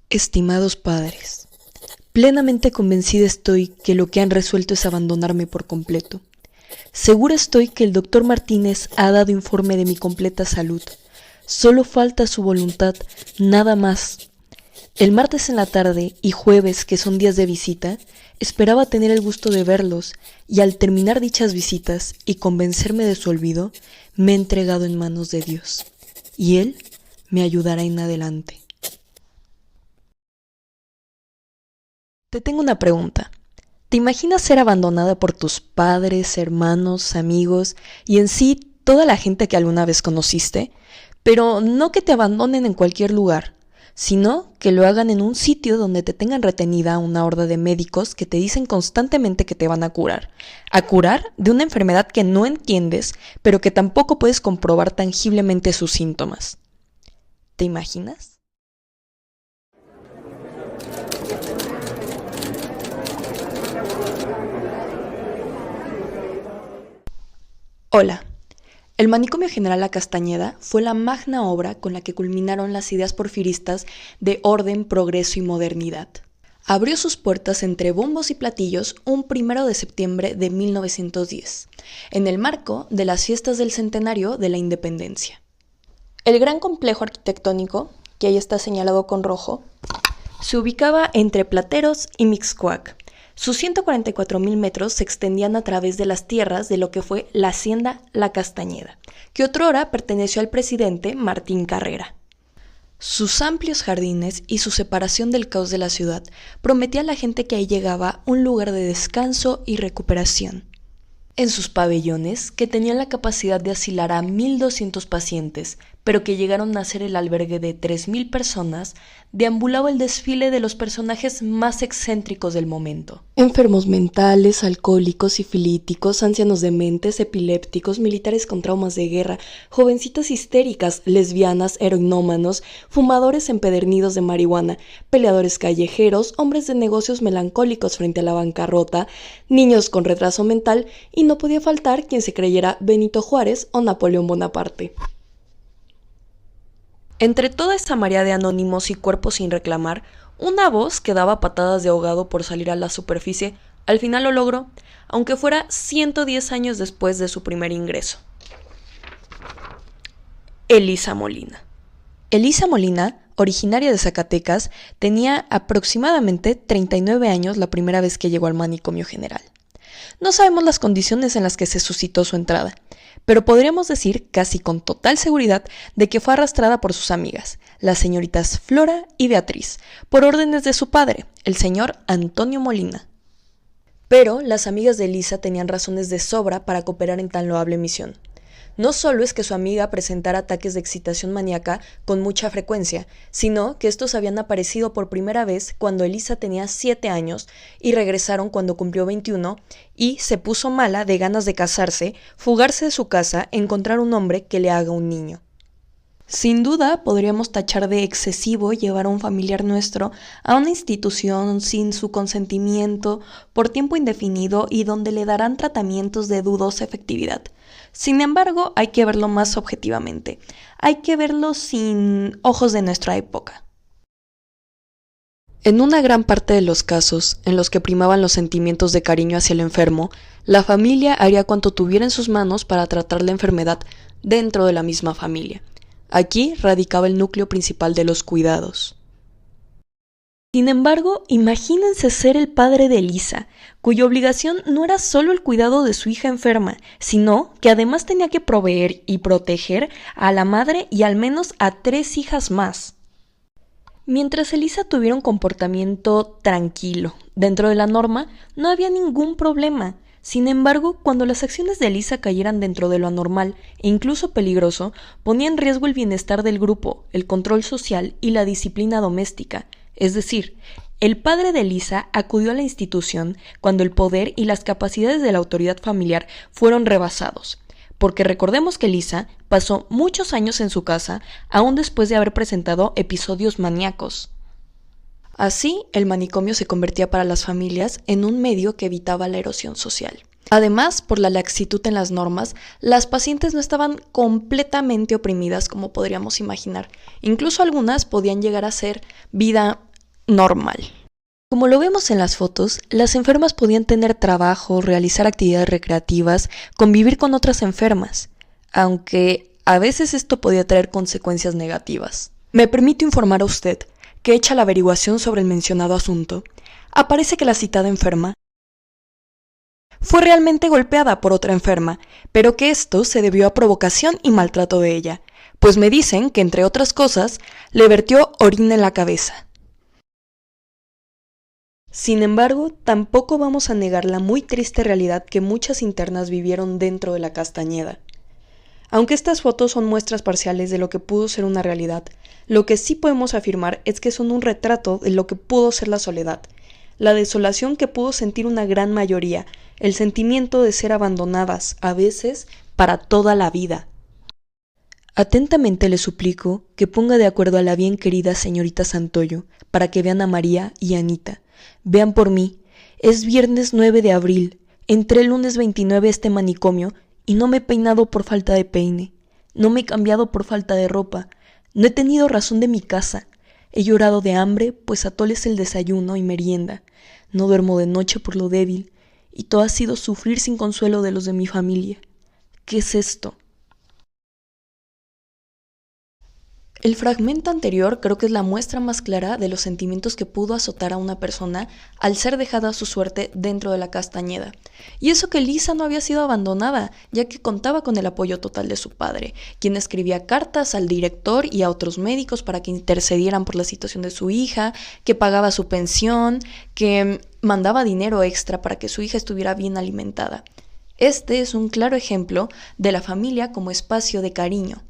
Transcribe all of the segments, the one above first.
Estimados padres, plenamente convencida estoy que lo que han resuelto es abandonarme por completo. Segura estoy que el doctor Martínez ha dado informe de mi completa salud. Solo falta su voluntad, nada más. El martes en la tarde y jueves, que son días de visita, esperaba tener el gusto de verlos, y al terminar dichas visitas y convencerme de su olvido, me he entregado en manos de Dios, y Él me ayudará en adelante. Te tengo una pregunta. ¿Te imaginas ser abandonada por tus padres, hermanos, amigos y en sí toda la gente que alguna vez conociste? Pero no que te abandonen en cualquier lugar, sino que lo hagan en un sitio donde te tengan retenida una horda de médicos que te dicen constantemente que te van a curar de una enfermedad que no entiendes, pero que tampoco puedes comprobar tangiblemente sus síntomas. ¿Te imaginas? Hola. El Manicomio General La Castañeda fue la magna obra con la que culminaron las ideas porfiristas de orden, progreso y modernidad. Abrió sus puertas entre bombos y platillos un 1 de septiembre de 1910, en el marco de las fiestas del centenario de la Independencia. El gran complejo arquitectónico, que ahí está señalado con rojo, se ubicaba entre Plateros y Mixcoac. Sus 144,000 metros se extendían a través de las tierras de lo que fue la Hacienda La Castañeda, que otrora perteneció al presidente Martín Carrera. Sus amplios jardines y su separación del caos de la ciudad prometía a la gente que ahí llegaba un lugar de descanso y recuperación. En sus pabellones, que tenían la capacidad de asilar a 1,200 pacientes, pero que llegaron a ser el albergue de 3,000 personas, deambulaba el desfile de los personajes más excéntricos del momento. Enfermos mentales, alcohólicos, sifilíticos, ancianos dementes, epilépticos, militares con traumas de guerra, jovencitas histéricas, lesbianas, heroinómanos, fumadores empedernidos de marihuana, peleadores callejeros, hombres de negocios melancólicos frente a la bancarrota, niños con retraso mental, y no podía faltar quien se creyera Benito Juárez o Napoleón Bonaparte. Entre toda esta marea de anónimos y cuerpos sin reclamar, una voz que daba patadas de ahogado por salir a la superficie, al final lo logró, aunque fuera 110 años después de su primer ingreso. Elisa Molina. Elisa Molina, originaria de Zacatecas, tenía aproximadamente 39 años la primera vez que llegó al Manicomio General. No sabemos las condiciones en las que se suscitó su entrada, pero podríamos decir casi con total seguridad de que fue arrastrada por sus amigas, las señoritas Flora y Beatriz, por órdenes de su padre, el señor Antonio Molina. Pero las amigas de Elisa tenían razones de sobra para cooperar en tan loable misión. No solo es que su amiga presentara ataques de excitación maníaca con mucha frecuencia, sino que estos habían aparecido por primera vez cuando Elisa tenía 7 años y regresaron cuando cumplió 21 y se puso mala de ganas de casarse, fugarse de su casa, encontrar un hombre que le haga un niño. Sin duda podríamos tachar de excesivo llevar a un familiar nuestro a una institución sin su consentimiento por tiempo indefinido y donde le darán tratamientos de dudosa efectividad. Sin embargo, hay que verlo más objetivamente. Hay que verlo sin ojos de nuestra época. En una gran parte de los casos en los que primaban los sentimientos de cariño hacia el enfermo, la familia haría cuanto tuviera en sus manos para tratar la enfermedad dentro de la misma familia. Aquí radicaba el núcleo principal de los cuidados. Sin embargo, imagínense ser el padre de Elisa, cuya obligación no era solo el cuidado de su hija enferma, sino que además tenía que proveer y proteger a la madre y al menos a 3 hijas más. Mientras Elisa tuviera un comportamiento tranquilo, dentro de la norma, no había ningún problema. Sin embargo, cuando las acciones de Elisa cayeran dentro de lo anormal e incluso peligroso, ponía en riesgo el bienestar del grupo, el control social y la disciplina doméstica. Es decir, el padre de Elisa acudió a la institución cuando el poder y las capacidades de la autoridad familiar fueron rebasados, porque recordemos que Elisa pasó muchos años en su casa, aún después de haber presentado episodios maníacos. Así, el manicomio se convertía para las familias en un medio que evitaba la erosión social. Además, por la laxitud en las normas, las pacientes no estaban completamente oprimidas como podríamos imaginar. Incluso algunas podían llegar a hacer vida normal. Como lo vemos en las fotos, las enfermas podían tener trabajo, realizar actividades recreativas, convivir con otras enfermas, aunque a veces esto podía traer consecuencias negativas. Me permito informar a usted que, hecha la averiguación sobre el mencionado asunto, aparece que la citada enferma fue realmente golpeada por otra enferma, pero que esto se debió a provocación y maltrato de ella, pues me dicen que, entre otras cosas, le vertió orina en la cabeza. Sin embargo, tampoco vamos a negar la muy triste realidad que muchas internas vivieron dentro de la Castañeda. Aunque estas fotos son muestras parciales de lo que pudo ser una realidad, lo que sí podemos afirmar es que son un retrato de lo que pudo ser la soledad, la desolación que pudo sentir una gran mayoría, el sentimiento de ser abandonadas, a veces, para toda la vida. Atentamente le suplico que ponga de acuerdo a la bien querida señorita Santoyo para que vean a María y a Anita. Vean por mí, es viernes 9 de abril, entré el lunes 29 a este manicomio y no me he peinado por falta de peine, no me he cambiado por falta de ropa, no he tenido razón de mi casa, he llorado de hambre pues atoles el desayuno y merienda, no duermo de noche por lo débil y todo ha sido sufrir sin consuelo de los de mi familia. ¿Qué es esto? El fragmento anterior creo que es la muestra más clara de los sentimientos que pudo azotar a una persona al ser dejada a su suerte dentro de la Castañeda. Y eso que Lisa no había sido abandonada, ya que contaba con el apoyo total de su padre, quien escribía cartas al director y a otros médicos para que intercedieran por la situación de su hija, que pagaba su pensión, que mandaba dinero extra para que su hija estuviera bien alimentada. Este es un claro ejemplo de la familia como espacio de cariño.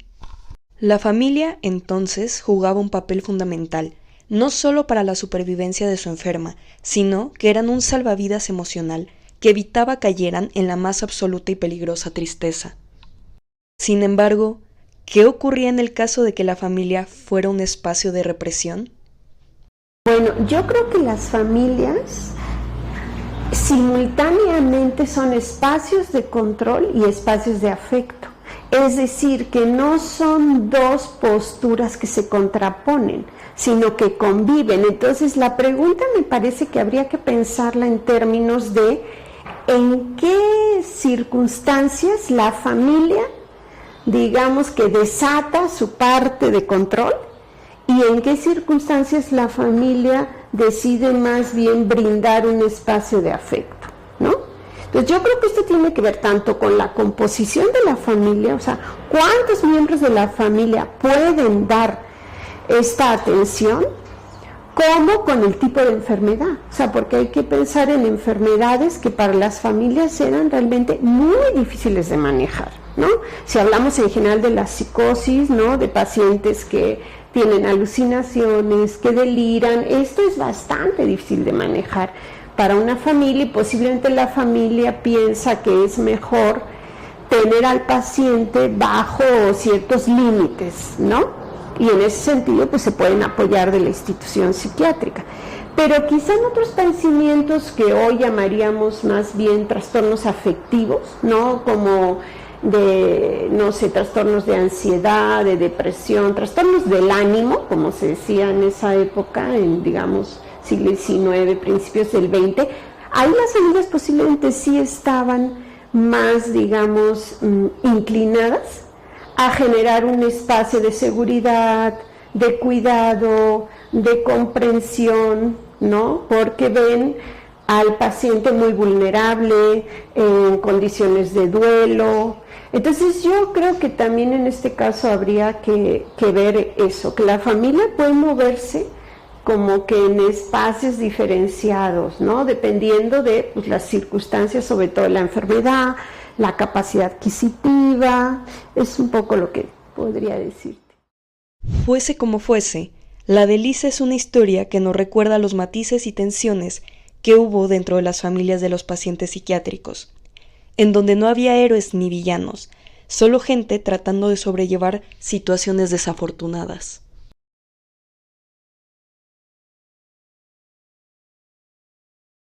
La familia, entonces, jugaba un papel fundamental, no solo para la supervivencia de su enferma, sino que eran un salvavidas emocional que evitaba cayeran en la más absoluta y peligrosa tristeza. Sin embargo, ¿qué ocurría en el caso de que la familia fuera un espacio de represión? Bueno, yo creo que las familias simultáneamente son espacios de control y espacios de afecto. Es decir, que no son dos posturas que se contraponen, sino que conviven. Entonces, la pregunta me parece que habría que pensarla en términos de en qué circunstancias la familia, digamos que desata su parte de control y en qué circunstancias la familia decide más bien brindar un espacio de afecto, ¿no? Entonces yo creo que esto tiene que ver tanto con la composición de la familia, o sea, cuántos miembros de la familia pueden dar esta atención, como con el tipo de enfermedad, o sea, porque hay que pensar en enfermedades que para las familias eran realmente muy difíciles de manejar, ¿no? Si hablamos en general de la psicosis, ¿no? De pacientes que tienen alucinaciones, que deliran, esto es bastante difícil de manejar para una familia y posiblemente la familia piensa que es mejor tener al paciente bajo ciertos límites, ¿no? Y en ese sentido pues se pueden apoyar de la institución psiquiátrica. Pero quizá en otros padecimientos que hoy llamaríamos más bien trastornos afectivos, ¿no? Como de, no sé, trastornos de ansiedad, de depresión, trastornos del ánimo, como se decía en esa época, en, digamos, siglo XIX, principios del XX, ahí las familias posiblemente sí estaban más, digamos, inclinadas a generar un espacio de seguridad, de cuidado, de comprensión, ¿no? Porque ven al paciente muy vulnerable, en condiciones de duelo. Entonces yo creo que también en este caso habría que ver eso, que la familia puede moverse como que en espacios diferenciados, ¿no? Dependiendo de pues, las circunstancias, sobre todo la enfermedad, la capacidad adquisitiva, es un poco lo que podría decirte. Fuese como fuese, la de Lisa es una historia que nos recuerda los matices y tensiones que hubo dentro de las familias de los pacientes psiquiátricos, en donde no había héroes ni villanos, solo gente tratando de sobrellevar situaciones desafortunadas.